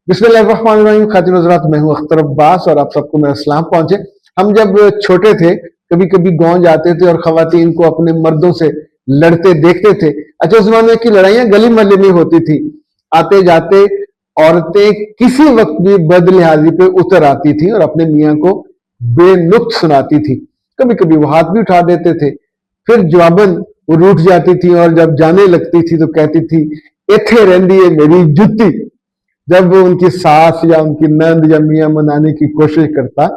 बिस्मिल्लाहिर्रहमानिर्रहीम। खातिन हज़रात, मैं हूं अख्तर अब्बास और आप सबको मेरा सलाम पहुंचे। हम जब छोटे थे कभी कभी गांव जाते थे और खवातीन को अपने मर्दों से लड़ते देखते थे। अच्छा, उस जमाने की लड़ाइयां गली मोहल्ले में होती थी। आते जाते औरतें किसी वक्त भी बदलिहाजी पे उतर आती थी और अपने मियाँ को बेनुक्स सुनाती थी। कभी कभी वो हाथ भी उठा देते थे। फिर जवाबन वो रूठ जाती थी और जब जाने लगती थी तो कहती थी, इत्थे रहिंदी है मेरी जुत्ती। जब वो उनकी सास या उनकी नंद या मियां मनाने की कोशिश करता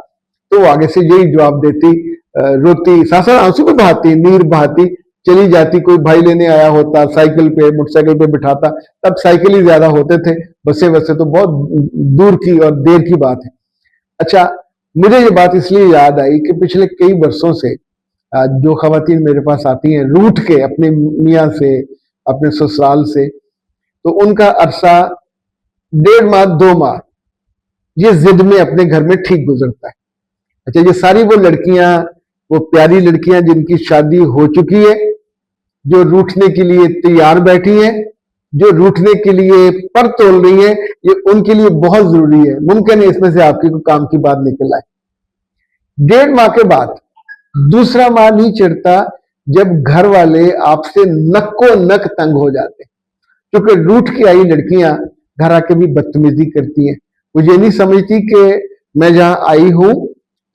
तो वो आगे से यही जवाब देती, रोती, सासा आंसू भी बहाती, नीर बहाती चली जाती। कोई भाई लेने आया होता, साइकिल पे मोटरसाइकिल पे बिठाता, तब साइकिल ही ज्यादा होते थे, बसे वसे तो बहुत दूर की और देर की बात है। अच्छा, मुझे ये बात इसलिए याद आई कि पिछले कई वर्षों से जो खवातीन मेरे पास आती हैं रूठ के अपने मियाँ से, अपने ससुराल से, तो उनका अरसा 1.5 माह 2 माह ये जिद में अपने घर में ठीक गुजरता है। अच्छा, ये सारी वो लड़कियां, वो प्यारी लड़कियां जिनकी शादी हो चुकी है, जो रूठने के लिए तैयार बैठी हैं, जो रूठने के लिए पर तोल रही हैं, ये उनके लिए बहुत जरूरी है। मुमकिन है इसमें से आपकी कोई काम की बात निकल आए। 1.5 माह के बाद दूसरा माह नहीं चिढ़ता जब घर वाले आपसे नक्को नक तंग हो जाते, क्योंकि रूठ के आई लड़कियां घर आके भी बदतमीजी करती हैं। वो ये नहीं समझती कि मैं जहां आई हूं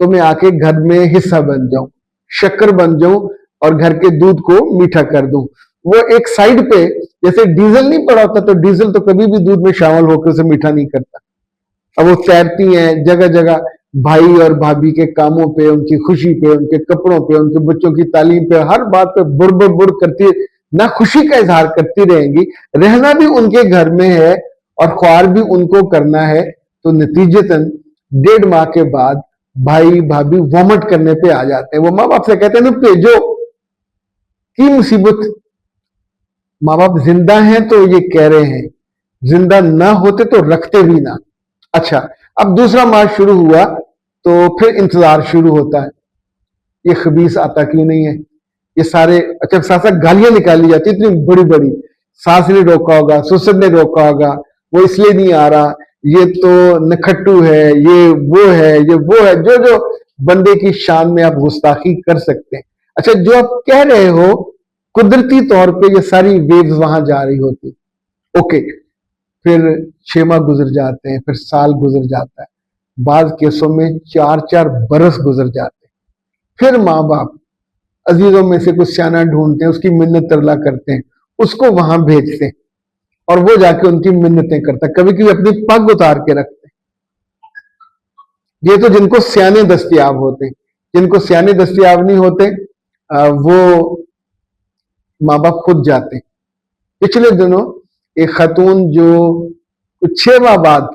तो मैं आके घर में हिस्सा बन जाऊं, शक्कर बन जाऊं और घर के दूध को मीठा कर दूं। वो एक साइड पे, जैसे डीजल नहीं पड़ा होता तो डीजल तो कभी भी दूध में शामिल होकर उसे मीठा नहीं करता। अब वो तैरती हैं जगह जगह भाई और भाभी के कामों पे, उनकी खुशी पे, उनके कपड़ों पे, उनके बच्चों की तालीम पे, हर बात पे बुड़ बुड़ बुड़ करती ना खुशी का इजहार करती रहेंगी। रहना भी उनके घर में है और ख्वार भी उनको करना है। तो नतीजतन 1.5 माह के बाद भाई भाभी वॉमिट करने पे आ जाते हैं। वो माँ बाप से कहते हैं, भेजो की मुसीबत। माँ बाप जिंदा हैं तो ये कह रहे हैं, जिंदा ना होते तो रखते भी ना। अच्छा, अब दूसरा माह शुरू हुआ तो फिर इंतजार शुरू होता है, ये खबीस आता क्यों नहीं है, ये सारे। अच्छा, साथ साथ गालियां निकाली जाती इतनी बड़ी बड़ी, सास ने रोका होगा, ससुर ने रोका होगा, वो इसलिए नहीं आ रहा, ये तो नखट्टू है, ये वो है, ये वो है, जो जो बंदे की शान में आप गुस्ताखी कर सकते हैं। अच्छा, जो आप कह रहे हो कुदरती तौर पे ये सारी वेव्स वहां जा रही होती। ओके, फिर 6 माह गुजर जाते हैं, फिर साल गुजर जाता है, बाज केसों में 4-4 बरस गुजर जाते हैं। फिर माँ बाप अजीजों में से कुछ सियाना ढूंढते हैं, उसकी मिन्नत तरला करते हैं, उसको वहां भेजते हैं और वो जाके उनकी मिन्नतें करता है, कभी कभी अपनी पग उतार के रखते हैं। ये तो जिनको सियाने दस्तयाब होते हैं, जिनको सियाने दस्तयाब नहीं होते वो माँ बाप खुद जाते हैं। पिछले दिनों एक खातून जो 6 माह बाद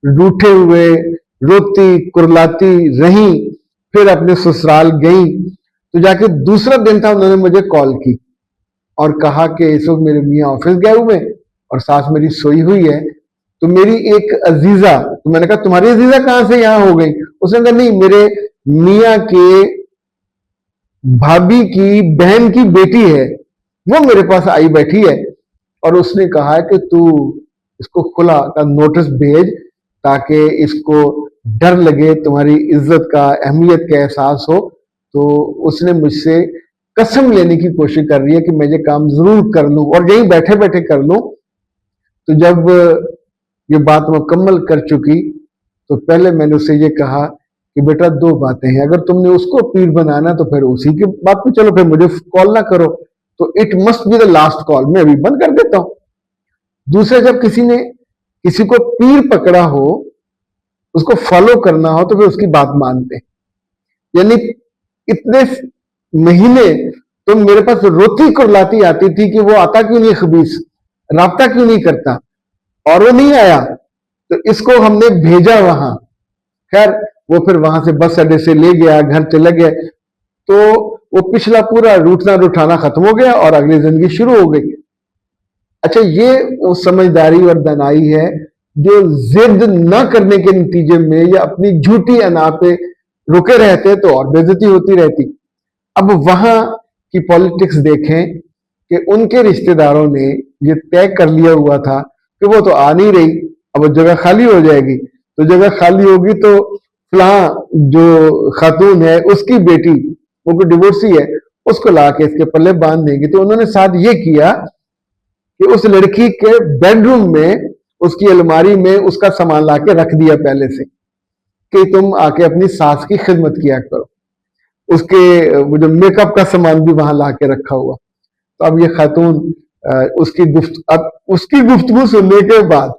रूठे हुए रोती कुरलाती रही, फिर अपने ससुराल गई, तो जाके दूसरा दिन था उन्होंने मुझे कॉल की और कहा कि इस वक्त मेरे मियाँ ऑफिस गए हुए और सास मेरी सोई हुई है, तो मेरी एक अजीजा। तो मैंने कहा, तुम्हारी अजीजा कहां से यहां हो गई? उसने कहा, नहीं, मेरे मियाँ के भाभी की बहन की बेटी है, वो मेरे पास आई बैठी है और उसने कहा है कि तू इसको खुला का नोटिस भेज ताकि इसको डर लगे, तुम्हारी इज्जत का, अहमियत का एहसास हो। तो उसने मुझसे कसम लेने की कोशिश कर रही है कि मैं ये काम जरूर कर लूं और यहीं बैठे बैठे कर लूं। तो जब ये बात मुकम्मल कर चुकी तो पहले मैंने उससे ये कहा कि बेटा 2 बातें हैं, अगर तुमने उसको पीर बनाना तो फिर उसी की बात पे चलो, फिर मुझे कॉल ना करो। तो it must be the last call, मैं अभी बंद कर देता हूं। दूसरा, जब किसी ने किसी को पीर पकड़ा हो, उसको फॉलो करना हो, तो फिर उसकी बात मानते हैं। यानी इतने महीने तो मेरे पास रोती कुरलाती आती थी कि वो आता क्यों नहीं खबीस, राब्ता क्यों नहीं करता, और वो नहीं आया तो इसको हमने भेजा वहां। खैर, वो फिर वहां से बस अड्डे से ले गया, घर चला गया, तो वो पिछला पूरा रूठना रुठाना खत्म हो गया और अगली जिंदगी शुरू हो गई। अच्छा, ये वो समझदारी और दानाई है जो जिद न करने के नतीजे में या अपनी झूठी अना पे रुके रहते तो और बेइज्जती होती रहती। अब वहां की पॉलिटिक्स देखें कि उनके रिश्तेदारों ने ये तय कर लिया हुआ था कि वो तो आ नहीं रही, अब वो जगह खाली हो जाएगी, तो जगह खाली होगी तो फलां जो खातून है उसकी बेटी, वो कोई डिवोर्सी है, उसको ला के इसके पल्ले बांध देंगे। तो उन्होंने साथ ये किया कि उस लड़की के बेडरूम में, उसकी अलमारी में उसका सामान ला के रख दिया पहले से, कि तुम आके अपनी सास की खिदमत किया करो। उसके वो जो मेकअप का सामान भी वहां ला के रखा हुआ। तो अब ये खातून उसकी गुफ्तगू सुनने के बाद,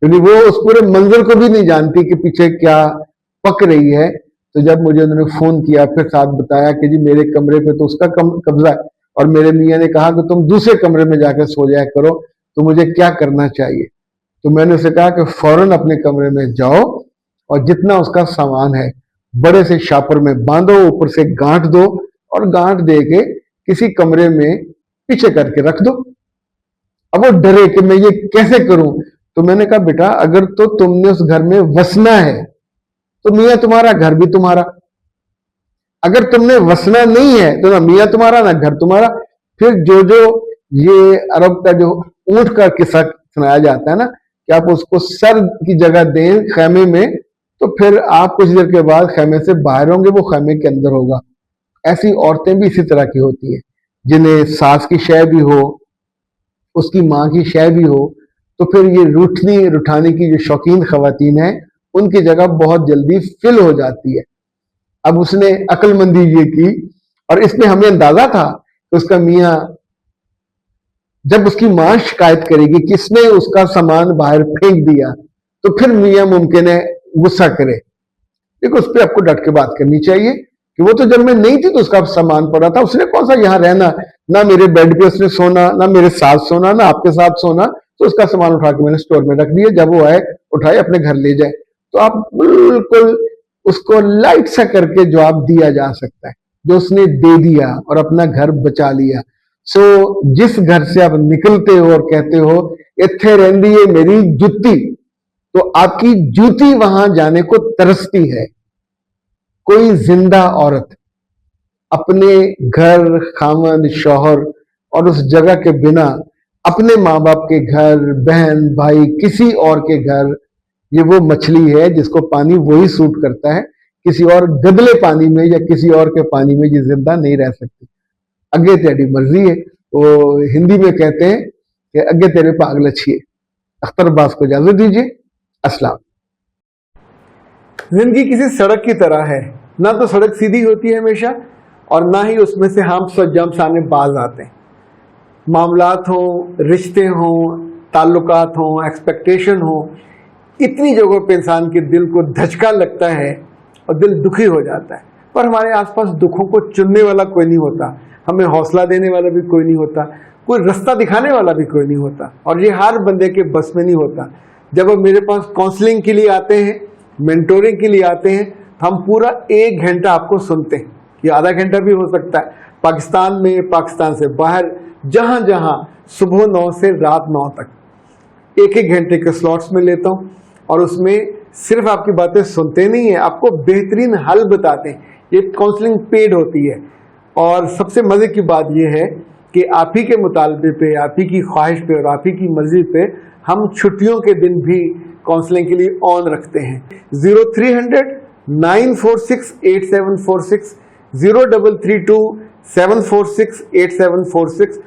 यानी वो उस पूरे मंजर को भी नहीं जानती कि पीछे क्या पक रही है। तो जब मुझे उन्होंने फोन किया, फिर साथ बताया कि जी मेरे कमरे पे तो उसका कब्जा है, और मेरे मियाँ ने कहा कि तुम दूसरे कमरे में जाकर सो जाया करो, तो मुझे क्या करना चाहिए। तो मैंने उसे कहा कि फौरन अपने कमरे में जाओ और जितना उसका सामान है बड़े से शापर में बांधो, ऊपर से गांठ दो, और गांठ दे के किसी कमरे में पीछे करके रख दो। अब वो डरे कि मैं ये कैसे करूं। तो मैंने कहा बेटा, अगर तो तुमने उस घर में वसना है तो मियाँ तुम्हारा, घर भी तुम्हारा। अगर तुमने वसना नहीं है तो ना मियाँ तुम्हारा ना घर तुम्हारा। फिर जो जो ये अरब का जो ऊंट का किस्सा सुनाया जाता है ना, कि आप उसको सर की जगह दें खैमे में, तो फिर आप कुछ देर के बाद खैमे से बाहर होंगे, वो खैमे के अंदर होगा। ऐसी औरतें भी इसी तरह की होती हैं, जिन्हें सास की शय भी हो, उसकी माँ की शय भी हो, तो फिर ये रूठनी रुठाने की जो शौकीन खवातीन है, उनकी जगह बहुत जल्दी फिल हो जाती है। अब उसने अक्लमंदी ये की, और इसमें हमें अंदाजा था कि उसका मियाँ जब उसकी मां शिकायत करेगी कि इसने उसका सामान बाहर फेंक दिया, तो फिर मियाँ मुमकिन है गुस्सा करे। देखो, उस पर आपको डट के बात करनी चाहिए कि वो तो जब मैं नहीं थी तो उसका सामान पड़ा था, उसने कौन सा यहाँ रहना, ना मेरे बेड पे उसने सोना, ना मेरे साथ सोना, ना आपके साथ सोना। तो उसका सामान उठा के मैंने स्टोर में रख दिया, जब वो आए उठाए अपने घर ले जाए। तो आप बिल्कुल उसको लाइट सा करके जवाब दिया जा सकता है, जो उसने दे दिया और अपना घर बचा लिया। सो जिस घर से आप निकलते हो और कहते हो इत्थे रहंदी है मेरी जुत्ती, तो आपकी जूती वहां जाने को तरसती है। कोई जिंदा औरत अपने घर, खामद, शौहर और उस जगह के बिना अपने माँ बाप के घर, बहन भाई, किसी और के घर, ये वो मछली है जिसको पानी वही सूट करता है। किसी और गदले पानी में या किसी और के पानी में ये जिंदा नहीं रह सकती। अगे तेरी मर्जी है, वो हिंदी में कहते हैं कि अगे तेरे पाग लछिए। अख्तर अब्बास को इजाजत दीजिए। अस्सलाम। जिंदगी किसी सड़क की तरह है, ना तो सड़क सीधी होती है हमेशा, और ना ही उसमें से हम सज्जम सामने बाज आते हैं। मामलात हो, रिश्ते हो, ताल्लुकात हो, एक्सपेक्टेशन हो, इतनी जगहों पे इंसान के दिल को धचका लगता है और दिल दुखी हो जाता है। पर हमारे आसपास दुखों को चुनने वाला कोई नहीं होता, हमें हौसला देने वाला भी कोई नहीं होता, कोई रास्ता दिखाने वाला भी कोई नहीं होता, और ये हर बंदे के बस में नहीं होता। जब वो मेरे पास काउंसलिंग के लिए आते हैं, मेंटोरिंग के लिए आते हैं, तो हम पूरा 1 घंटा आपको सुनते हैं, ये आधा घंटा भी हो सकता है। पाकिस्तान में, पाकिस्तान से बाहर, जहां जहां सुबह 9 से रात 9 तक 1-1 घंटे के स्लॉट्स में लेता हूं, और उसमें सिर्फ आपकी बातें सुनते नहीं है, आपको बेहतरीन हल बताते हैं। ये काउंसलिंग पेड होती है, और सबसे मजे की बात यह है कि आप ही के मुतालबे पे, आप ही की ख्वाहिश पे और आप ही की मर्जी पे हम छुट्टियों के दिन भी काउंसलिंग के लिए ऑन रखते हैं। 0300 946 8746, 0332 746 8746।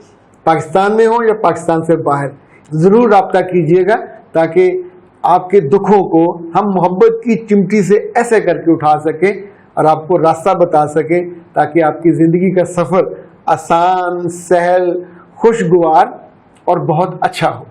पाकिस्तान में हो या पाकिस्तान से बाहर, जरूर रब्ता कीजिएगा, ताकि आपके दुखों को हम मोहब्बत की चिमटी से ऐसे करके उठा सके और आपको रास्ता बता सके, ताकि आपकी जिंदगी का सफर आसान, सहल, खुशगवार और बहुत अच्छा हो।